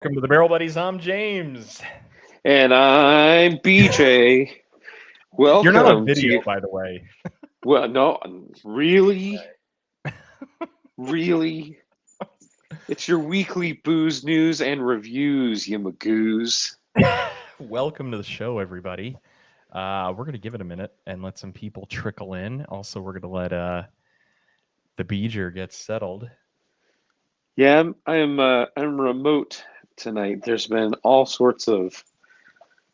Welcome to the Barrel Buddies. I'm James. And I'm BJ. You're not on Welcome to video, you. by the way. Well, no, really? Really? It's your weekly booze news and reviews, you magoos. Welcome to the show, everybody. We're going to give it a minute and let some people trickle in. Also, we're going to let the Beeger get settled. Yeah, I'm remote tonight. There's been all sorts of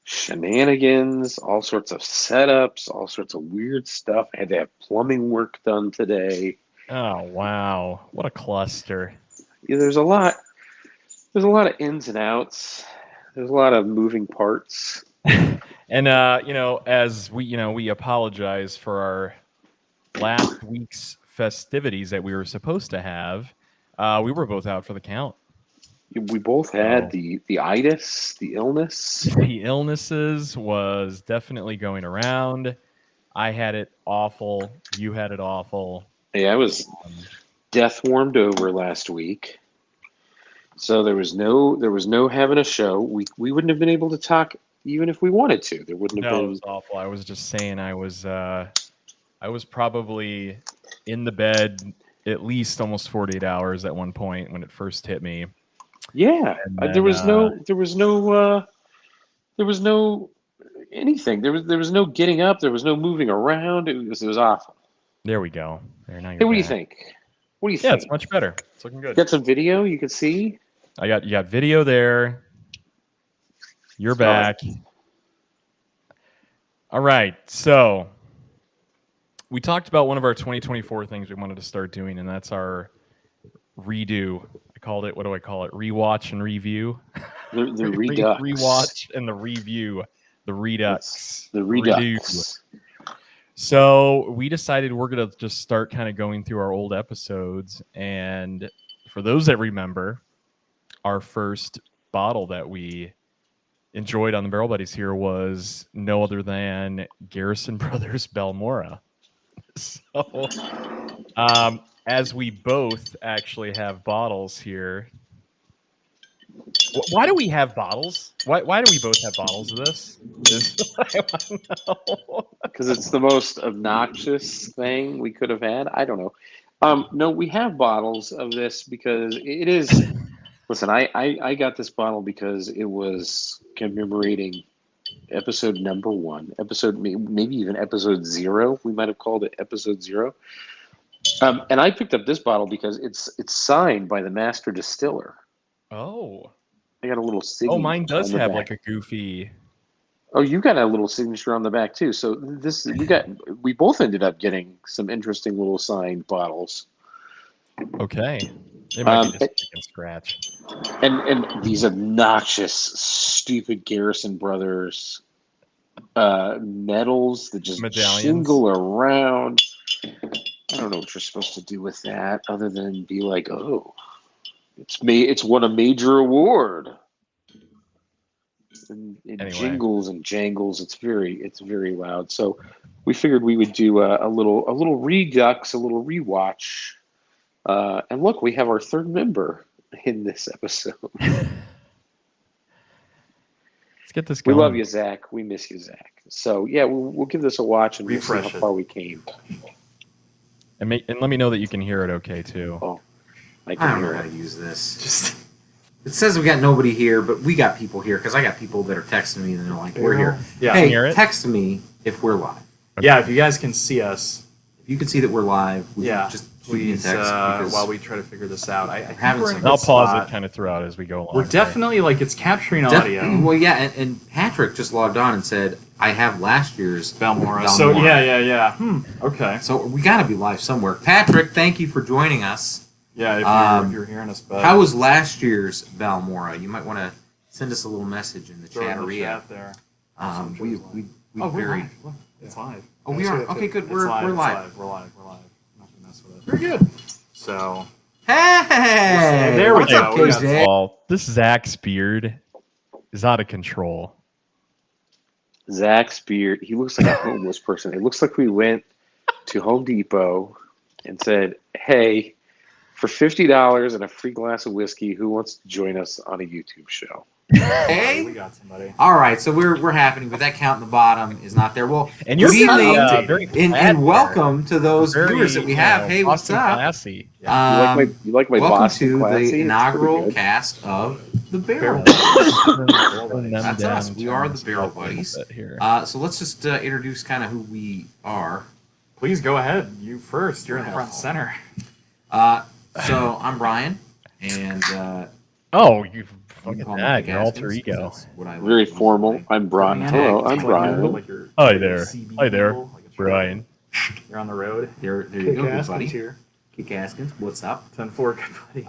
shenanigans, all sorts of setups, all sorts of weird stuff. I had to have plumbing work done today. Oh, wow. What a cluster. Yeah, there's a lot of ins and outs. There's a lot of moving parts. And, as we apologize for our last week's festivities that we were supposed to have. We were both out for the count. We both had the itis, the illness. The illnesses was definitely going around. I had it awful. You had it awful. Yeah, I was death warmed over last week. So there was no having a show. We wouldn't have been able to talk even if we wanted to. There wouldn't have been. It was awful. I was just saying I was probably in the bed at least almost 48 hours at one point when it first hit me. Yeah, then, there was no anything. There was no getting up. There was no moving around. It was awful. There we go. There now. Hey, what do you think? What do you think? Yeah, it's much better. It's looking good. Got some video you can see. You got video there. You're back. All right. So we talked about one of our 2024 things we wanted to start doing, and that's our redo. What do I call it? Rewatch and review. The redux. Rewatch and the review. The redux. The redux. Redo. So we decided we're going to just start kind of going through our old episodes. And for those that remember, our first bottle that we enjoyed on the Barrel Buddies here was no other than Garrison Brothers Balmorhea. So as we both actually have bottles here. Why do we have bottles? Why do we both have bottles of this? I want to know. Because it's the most obnoxious thing we could have had. I don't know. No, we have bottles of this because it is. Listen, I got this bottle because it was commemorating episode number 1, episode maybe even episode 0. We might have called it episode 0. And I picked up this bottle because it's signed by the master distiller. Oh. I got a little signature. Oh, mine does have like a goofy. Oh, you got a little signature on the back too. So we both ended up getting some interesting little signed bottles. Okay. They might be just chicken scratch. And these obnoxious, stupid Garrison Brothers medals that just jingle around. I don't know what you're supposed to do with that other than be like, oh, it's won a major award. And anyway. Jingles and jangles. It's very loud. So we figured we would do a little redux, a little rewatch. And look, we have our third member in this episode. Let's get this going. We love you, Zach. We miss you, Zach. So yeah, we'll give this a watch and we'll see how far we came. And let me know that you can hear it okay too. Oh, I don't know how to use this. It says we got nobody here, but we got people here because I got people that are texting me and they're like, "We're here." Yeah, hey, text me if we're live. Okay. Yeah, if you guys can see us. If you can see that we're live, just please text while we try to figure this out. I'll pause it kind of throughout as we go along. We're definitely it's capturing audio. Well, yeah, and Patrick just logged on and said, "I have last year's Balmorhea." So yeah. Okay. So we got to be live somewhere. Patrick, thank you for joining us. Yeah, if you're hearing us. But how was last year's Balmorhea? You might want to send us a little message in the chatteria. There. We very. Live. Look, it's live. Oh, we are. Okay, good. We're live. We're live. Not to mess with it. Very good. So. Hey, there we go. Well, this Zach's beard is out of control. Zach's beard. He looks like a homeless person. It looks like we went to Home Depot and said, "Hey, For $50 and a free glass of whiskey, who wants to join us on a YouTube show? Hey? We got somebody. All right, so we're happening, but that count in the bottom is not there. Well, And you're good very, evening, very and flat welcome to those there. viewers that we have. Very, Hey, what's Boston up? Classy. You like my welcome Boston to Classy? the It's pretty inaugural good. cast of the Barrel. That's That's us. We are the Barrel Buddies. Here. So let's just introduce kind of who we are. Please go ahead. You first. You're in front and center. So I'm Brian, and Oh, you you fucking can call me that, Nick your alter Askins, 'cause ego. that's what I like Very to use formal. for my- I'm Brian. Brian. Hello, I'm Like Brian. Like your Hi there. CB Hi there, people, like a Brian. You're on the road. There you go, good buddy. Here. Kick Askins, what's up? 10-4, good buddy.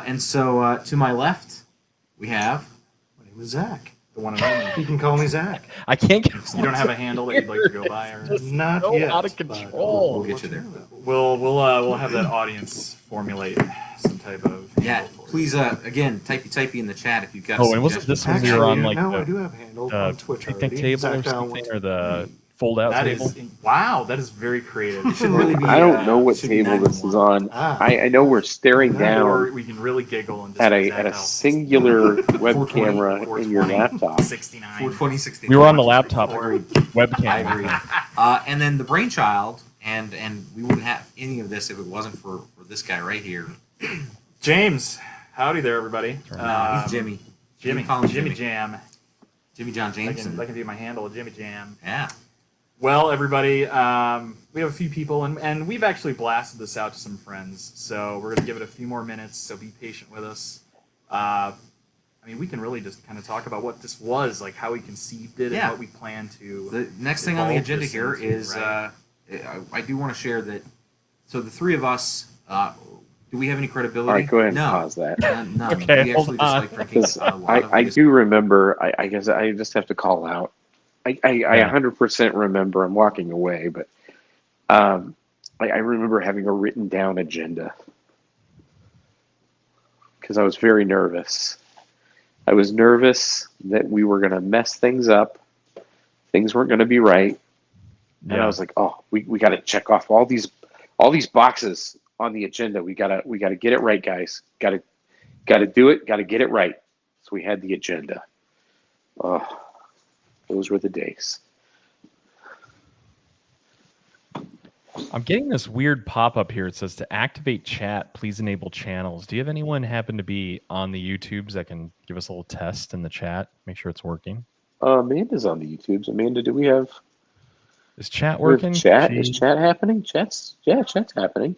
And so to my left, we have. My name is Zach. The one and only. You can call me Zach. I can't get. You don't have a handle that you'd like to go by, or Not so yet. out of but control. We'll get you there. we'll have that audience formulate some type of Yeah, handle for you. please, again, typey in the chat if you've got. Oh, and wasn't this when we Actually, were on like no, I the do have a handle on Twitch picnic already. table Zach or Down something, went- or the fold-out That table? is wow. That is very creative. It should really be. I don't know what should be table this is on. Ah. I know we're staring Or down we can really giggle and just at a exact at a how- singular web 420, camera in your 420, laptop. 69. 420, 60. We were on the laptop Agreed. webcam. I agree. And then the brainchild, and we wouldn't have any of this if it wasn't for this guy right here. James, howdy there, everybody. He's Jimmy. Jimmy, You can call him Jimmy Jam. Jimmy John That Jameson. can be my handle, Jimmy Jam. Yeah. Well, everybody, we have a few people, and we've actually blasted this out to some friends. So we're going to give it a few more minutes, so be patient with us. I mean, we can really just kind of talk about what this was, like how we conceived it, Yeah. and what we plan to. The next thing on the evolve agenda this here into, is right? I do want to share that. So the three of us, do we have any credibility? All right, go ahead and no. pause that. None. Okay, we hold actually just on. like drinking Because a lot of I whiskey. do remember. I guess I just have to call out. I Yeah. 100% remember. I'm walking away, but I remember having a written down agenda because I was very nervous. I was nervous that we were going to mess things up. Things weren't going to be right. And I was like, oh, we got to check off all these boxes on the agenda. We gotta get it right, guys. Gotta do it. Gotta get it right. So we had the agenda. Oh, those were the days. I'm getting this weird pop-up here. It says to activate chat, please enable channels. Do you have anyone happen to be on the YouTubes that can give us a little test in the chat? Make sure it's working. Amanda's on the YouTubes. Amanda, do we have Is chat we have working? chat? Could Is she, chat happening? Chat's happening.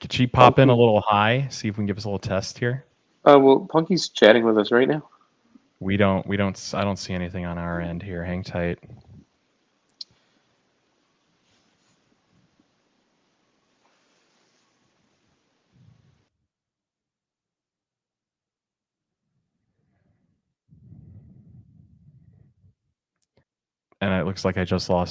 could she pop in a little high? See if we can give us a little test here. Well, Punky's chatting with us right now. I don't see anything on our end here. Hang tight. And it looks like I just lost